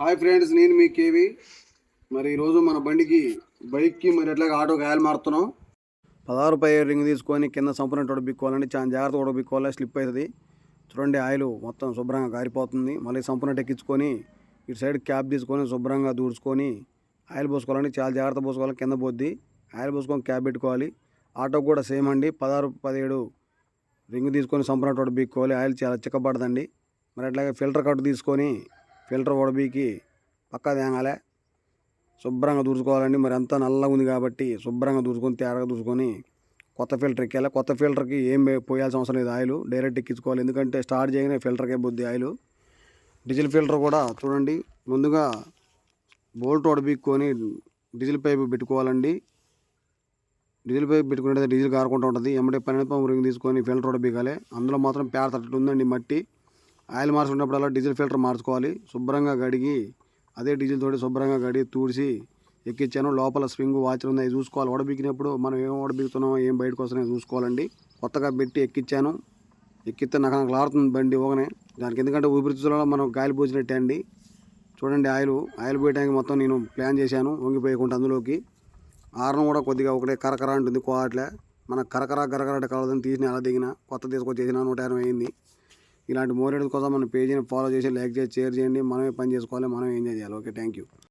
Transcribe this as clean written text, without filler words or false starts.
Hi friends, నేను మీ KV. మరి ఈరోజు మన బైక్కి మరి ఎట్లాగా ఆటోకి ఆయిల్ మారుతున్నాం. 16 రింగ్ తీసుకొని కింద సంపూర్ణ ఉడబిక్కోవాలండి. చాలా జాగ్రత్తగా ఉడబిక్కోవాలి, స్లిప్ అవుతుంది. చూడండి, ఆయిల్ మొత్తం శుభ్రంగా కారిపోతుంది. మళ్ళీ సంపూర్ణ ఎక్కించుకొని ఇటు సైడ్ క్యాప్ తీసుకొని శుభ్రంగా దూడ్చుకొని ఆయిల్ పోసుకోవాలండి. చాలా జాగ్రత్త పోసుకోవాలి, కింద పోద్ది. ఆయిల్ పోసుకొని క్యాప్ పెట్టుకోవాలి. ఆటోకి కూడా సేమ్ అండి. 16, 17 రింగ్ తీసుకొని సంపూర్ణ ఉడబిక్కోవాలి. ఆయిల్ చాలా చిక్కబడదండి. మరి అట్లాగే ఫిల్టర్ కట్ తీసుకొని ఫిల్టర్ ఉడబీకి పక్కా తేంగాలే, శుభ్రంగా దూసుకోవాలండి. మరి అంతా నల్లగా ఉంది కాబట్టి శుభ్రంగా దూసుకొని తేరగా దూసుకొని కొత్త ఫిల్టర్ ఎక్కాలి. కొత్త ఫిల్టర్కి ఏం పోయాల్సిన అవసరం లేదు, ఆయిల్ డైరెక్ట్ ఎక్కించుకోవాలి. ఎందుకంటే స్టార్ట్ చేయగానే ఫిల్టర్కే బుద్ది ఆయిల్. డీజిల్ ఫిల్టర్ కూడా చూడండి, ముందుగా బోల్ట్ ఉడబీక్కొని డీజిల్ పైపు పెట్టుకోవాలండి. డీజిల్ పైపు పెట్టుకుంటే డీజిల్ కారుకుంటూ ఉంటుంది. ఎమ్మటే 12 పంపు రింగ్ తీసుకొని ఫిల్టర్ ఉడబీకాలి. అందులో మాత్రం పేడ తట్టు ఉందండి, మట్టి. ఆయిల్ మార్చుకున్నప్పుడల్లా డీజిల్ ఫిల్టర్ మార్చుకోవాలి. శుభ్రంగా కడిగి అదే డీజిల్ తోటి శుభ్రంగా కడిగి తూడిసి ఎక్కించాను. లోపల స్ప్రింగ్ వాచర్ ఉంది, అవి చూసుకోవాలి. ఉడబికినప్పుడు మనం ఏం ఉడబికుతున్నామో ఏం బయటకు వస్తున్నాయో చూసుకోవాలండి. కొత్తగా పెట్టి ఎక్కించాను. ఎక్కిస్తే నాకు లారుతుంది బండి ఊగనే. దానికి ఎందుకంటే ఊపిరితిత్తులలో మనం గాలి పోసినట్టే అండి. చూడండి, ఆయిల్ పోయడానికి మొత్తం నేను ప్లాన్ చేశాను, వంగిపోయకుండా అందులోకి. ఆర్నం కూడా కొద్దిగా ఒకటే కరకర అంటుంది, కోట్లే. మనకు కరకర కావాలని తీసిన అలా దిగిన కొత్త తీసుకొచ్చేసిన 180 అయింది. ఇలాంటి మోర్ వీడియోస్ కోసం మన పేజీని ఫాలో చేసి లైక్ చేసి షేర్ చేయండి. మనమే పని చేసుకోవాలి, మనమే ఎంజాయ్ చేయాలి. Okay, thank you.